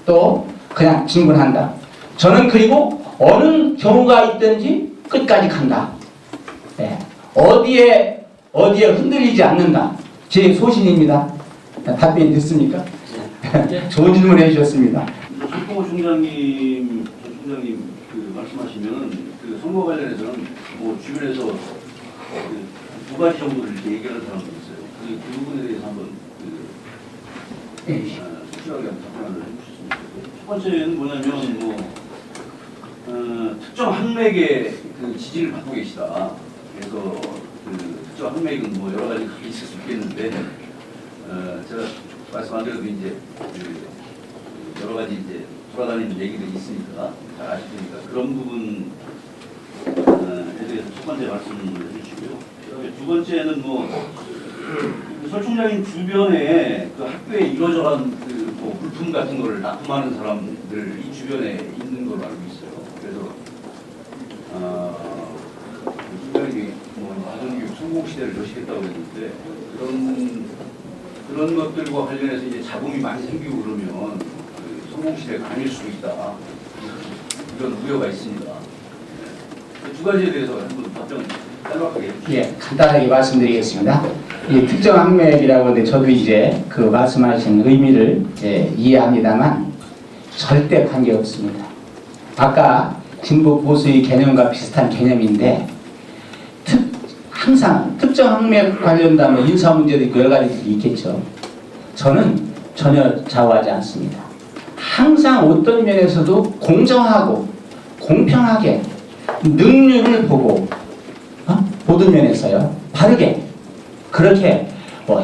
또 그냥 진군한다. 저는 그리고 어느 경우가 있든지 끝까지 간다. 네. 어디에 흔들리지 않는다. 제 소신입니다. 답변이 됐습니까? 좋은 질문 해주셨습니다. 손동호 총장님, 전 총장님 그 말씀하시면 그 선거 관련해서는 뭐 주변에서 그두 가지 정도를 이렇게 얘기하는 사람도 있어요. 그 부분에 대해서 한번 솔직하게 답변을 해주셨으면 좋겠고요. 첫 번째는 뭐냐면 특정 학맥의 그 지지를 받고 계시다. 그래서 그 특정 학맥은 뭐 여러 가지 있을 수 있겠는데 제가 말씀 안 드려도 이제 그 여러 가지 이제 돌아다니는 얘기들이 있으니까 잘 아시니까 그런 부분에 대해서 첫 번째 말씀을 해주시고요. 그다음에 두 번째는 설 총장님 주변에 그 학교에 이러저러한 그뭐 물품 같은 거를 납품하는 사람들 이 주변에 있는 걸로 알고 있어요. 그래서 총장님이 가정교육 성공 시대를 여시겠다고 했는데 그런 것들과 관련해서 이제 자금이 많이 생기고 그러면 그 성공 시대가 아닐 수도 있다. 이런 우려가 있습니다. 두 가지에 대해서 한번 답변 짧게 해주시죠. 예, 간단하게 말씀드리겠습니다. 이 특정 학맥이라고 하는데 저도 이제 그 말씀하신 의미를 이해합니다만 절대 관계없습니다. 아까 진보 보수의 개념과 비슷한 개념인데 항상 특정 학맥 관련된 인사 문제도 있고 여러 가지들이 있겠죠. 저는 전혀 좌우하지 않습니다. 항상 어떤 면에서도 공정하고 공평하게 능률을 보고 모든 면에서요 바르게 그렇게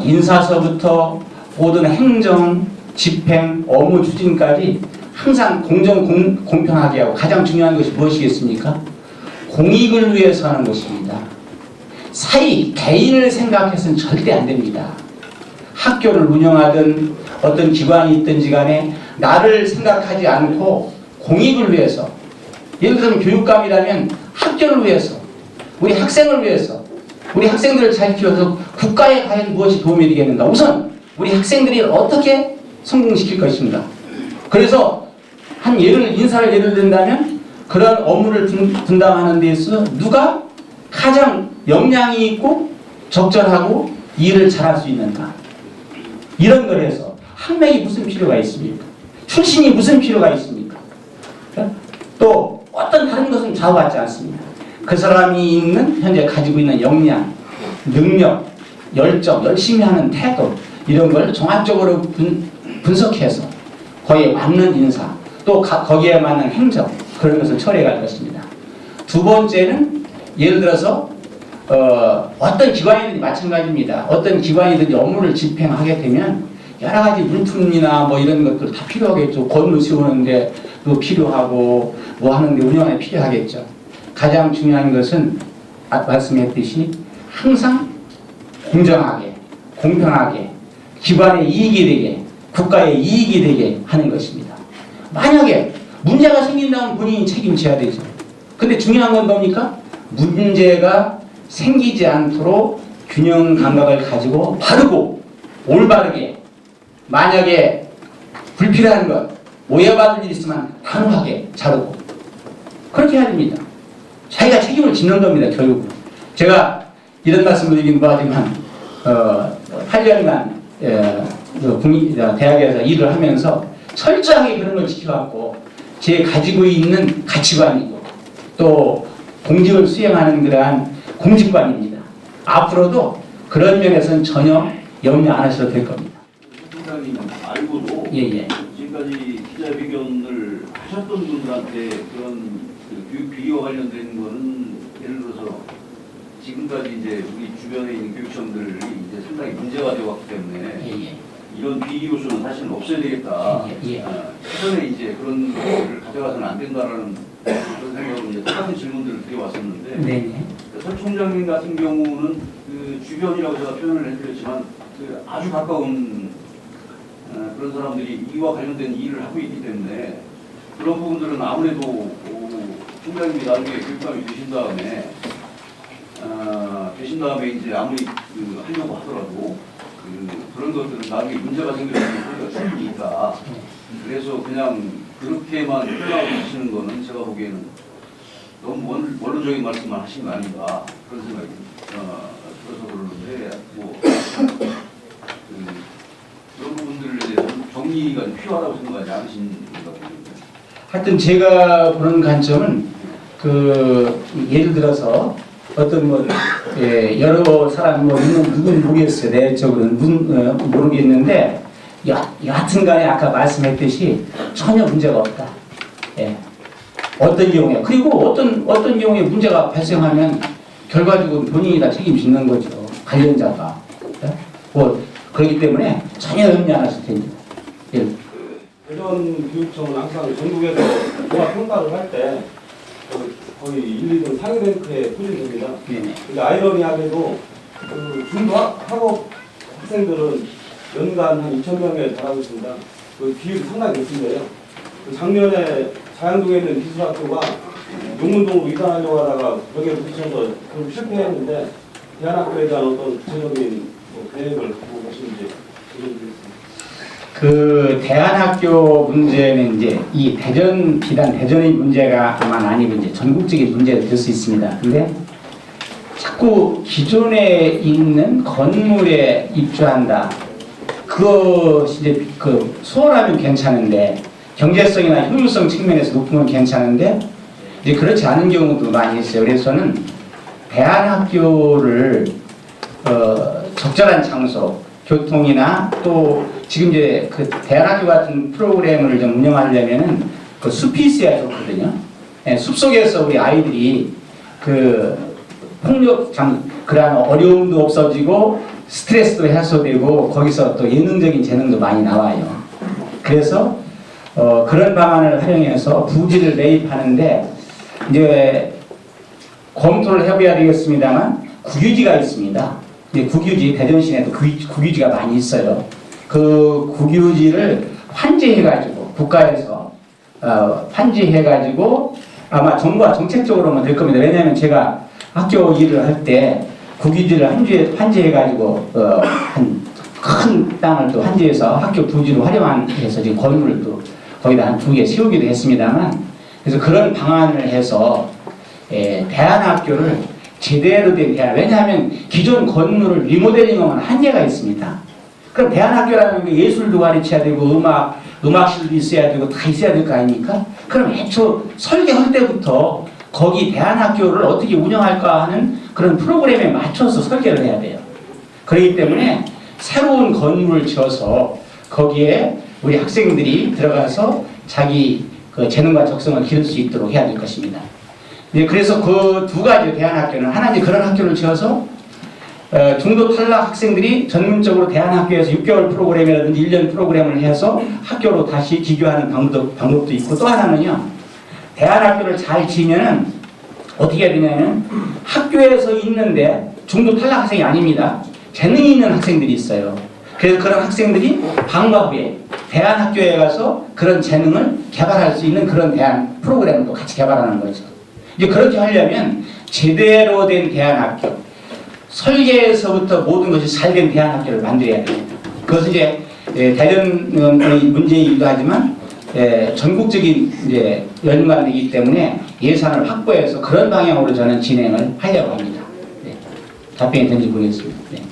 인사서부터 모든 행정, 집행, 업무 추진까지 항상 공정하게 하고 가장 중요한 것이 무엇이겠습니까? 공익을 위해서 하는 것입니다. 개인을 생각해서는 절대 안 됩니다. 학교를 운영하든 어떤 기관이 있든지 간에 나를 생각하지 않고 공익을 위해서 예를 들면 교육감이라면 학교를 위해서 우리 학생을 위해서 우리 학생들을 잘 키워서 국가에 과연 무엇이 도움이 되겠는가 우선 우리 학생들이 어떻게 성공시킬 것인가 그래서 인사를 예를 든다면 그런 업무를 분담하는 데 있어서 누가 가장 역량이 있고 적절하고 일을 잘할 수 있는가 이런 걸 해서 학맥이 무슨 필요가 있습니까? 출신이 무슨 필요가 있습니까? 또 어떤 다른 것은 좌우하지 않습니다. 그 사람이 현재 가지고 있는 역량, 능력, 열정, 열심히 하는 태도 이런 걸 종합적으로 분석해서 거기에 맞는 인사 또 거기에 맞는 행정 그런 것을 처리해갈 것입니다. 두 번째는 예를 들어서 어떤 기관이든지 마찬가지입니다. 어떤 기관이든지 업무를 집행하게 되면 여러 가지 물품이나 뭐 이런 것들 다 필요하겠죠. 건물 세우는데 또 필요하고 뭐 하는데 운영에 필요하겠죠. 가장 중요한 것은 말씀했듯이 항상 공정하게 공평하게 기관의 이익이 되게 국가의 이익이 되게 하는 것입니다. 만약에 문제가 생긴다면 본인이 책임져야 되죠. 근데 중요한 건 뭡니까? 문제가 생기지 않도록 균형 감각을 가지고 바르고 올바르게 만약에 불필요한 것 오해받을 일이 있으면 단호하게 자르고 그렇게 해야 됩니다. 자기가 책임을 짓는 겁니다. 결국은 제가 이런 말씀을 드리긴 뭐하지만 8년간 대학에서 일을 하면서 철저하게 그런 걸 지켜갖고 제 가지고 있는 가치관이고 또 공직을 수행하는 그러한 공직관입니다. 앞으로도 그런 면에서는 전혀 염려 안 하셔도 될 겁니다. 총장님 알고도 지금까지 기자회견을 하셨던 분들한테 그런 교육 비리와 관련된 거는 예를 들어서 지금까지 이제 우리 주변에 있는 교육청들이 이제 상당히 문제가 되어왔기 때문에 이런 비리 요소는 사실은 없어야 되겠다. 최근에 이제 그런 것들을 가져가서는 안 된다라는 그런 생각으로 이제 똑같은 질문들을 드려왔었는데 설 총장님 같은 경우는 그 주변이라고 제가 표현을 해드렸지만 그 아주 가까운 그런 사람들이 이와 관련된 일을 하고 있기 때문에 그런 부분들은 아무래도 총장님이 나중에 교육감이 되신 다음에 이제 아무리 하려고 하더라도 그런 것들은 나중에 문제가 생기는 소리가 충분히 있다. 그래서 그냥 그렇게만 표현하고 계시는 거는 제가 보기에는 너무 원론적인 말씀만 하신 거 아닌가 그런 생각이 들어서 그러는데 그런 부분들에 대해서는 정리가 필요하다고 생각하지 않으신가요? 하여튼 제가 보는 관점은 그 예를 들어서 어떤 뭐 여러 사람 뭐 누군 모르겠어요. 내적으로는 모르겠는데 여하튼간에 아까 말씀했듯이 전혀 문제가 없다. 예. 어떤 경우에 그리고 어떤 경우에 문제가 발생하면 결과적으로 본인이 다 책임지는 거죠. 관련자가. 예? 뭐 그렇기 때문에 전혀 염려 안 하실 텐데. 예. 대전교육청은 항상 전국에서 종합 평가를 할 때 거의 1, 2등 상위 랭크에 포진됩니다. 네네. 근데 아이러니하게도 그 중도 학업 학생들은 연간 한 2,000명에 달하고 있습니다. 그 비율이 상당히 높은데요. 그 작년에 자양동에 있는 기술학교가 용문동으로 이관하려고 하다가 벽에 부딪혀서 결국 실패했는데 대안학교에 대한 어떤 구체적인 계획을 갖고 계시는지 드리겠습니다. 그 대안학교 문제는 이제 이 비단 대전의 문제가 아마 아니고 이제 전국적인 문제가 될 수 있습니다. 근데 자꾸 기존에 있는 건물에 입주한다. 그것이 이제 그 수월하면 괜찮은데 경제성이나 효율성 측면에서 높은 건 괜찮은데 이제 그렇지 않은 경우도 많이 있어요. 그래서 저는 대안학교를 적절한 장소, 교통이나 또 지금 이제 그 대안학교 같은 프로그램을 좀 운영하려면은 그 숲이 있어야 좋거든요. 예, 숲 속에서 우리 아이들이 그 그런 어려움도 없어지고 스트레스도 해소되고 거기서 또 예능적인 재능도 많이 나와요. 그래서 그런 방안을 활용해서 부지를 매입하는데 이제 검토를 해봐야 되겠습니다만 국유지가 있습니다. 국유지, 대전시내도 국유지가 많이 있어요. 그 국유지를 환지해가지고 환지해가지고 아마 정부가 정책적으로만 될 겁니다. 왜냐하면 제가 학교 일을 할 때 국유지를 환지해가지고 한 큰 땅을 또 환지해서 학교 부지로 활용해서 지금 건물을 또 거기다 한 2개 세우기도 했습니다만 그래서 그런 방안을 해서 대안학교를 제대로 된 대안. 왜냐하면 기존 건물을 리모델링하면 한계가 있습니다. 그럼 대안학교라는 게 예술도 가르쳐야 되고 음악실도 있어야 되고 다 있어야 될 거 아닙니까? 그럼 애초 설계할 때부터 거기 대안학교를 어떻게 운영할까 하는 그런 프로그램에 맞춰서 설계를 해야 돼요. 그렇기 때문에 새로운 건물을 지어서 거기에 우리 학생들이 들어가서 자기 그 재능과 적성을 기를 수 있도록 해야 될 것입니다. 그래서 그 두 가지 대안학교는 하나는 그런 학교를 지어서 중도 탈락 학생들이 전문적으로 대안학교에서 6개월 프로그램이라든지 1년 프로그램을 해서 학교로 다시 기교하는 방법도 있고 또 하나는요. 대안학교를 잘 지으면은 어떻게 해야 되냐면 학교에서 있는데 중도 탈락 학생이 아닙니다. 재능이 있는 학생들이 있어요. 그래서 그런 학생들이 방과 후에 대안학교에 가서 그런 재능을 개발할 수 있는 그런 대안 프로그램을 또 같이 개발하는 거죠. 이제 그렇게 하려면 제대로 된 대안학교, 설계에서부터 모든 것이 잘된 대안학교를 만들어야 됩니다. 그것은 이제 대전의 문제이기도 하지만 전국적인 이제 연관이기 때문에 예산을 확보해서 그런 방향으로 저는 진행을 하려고 합니다. 네. 답변이 된지 모르겠습니다. 네.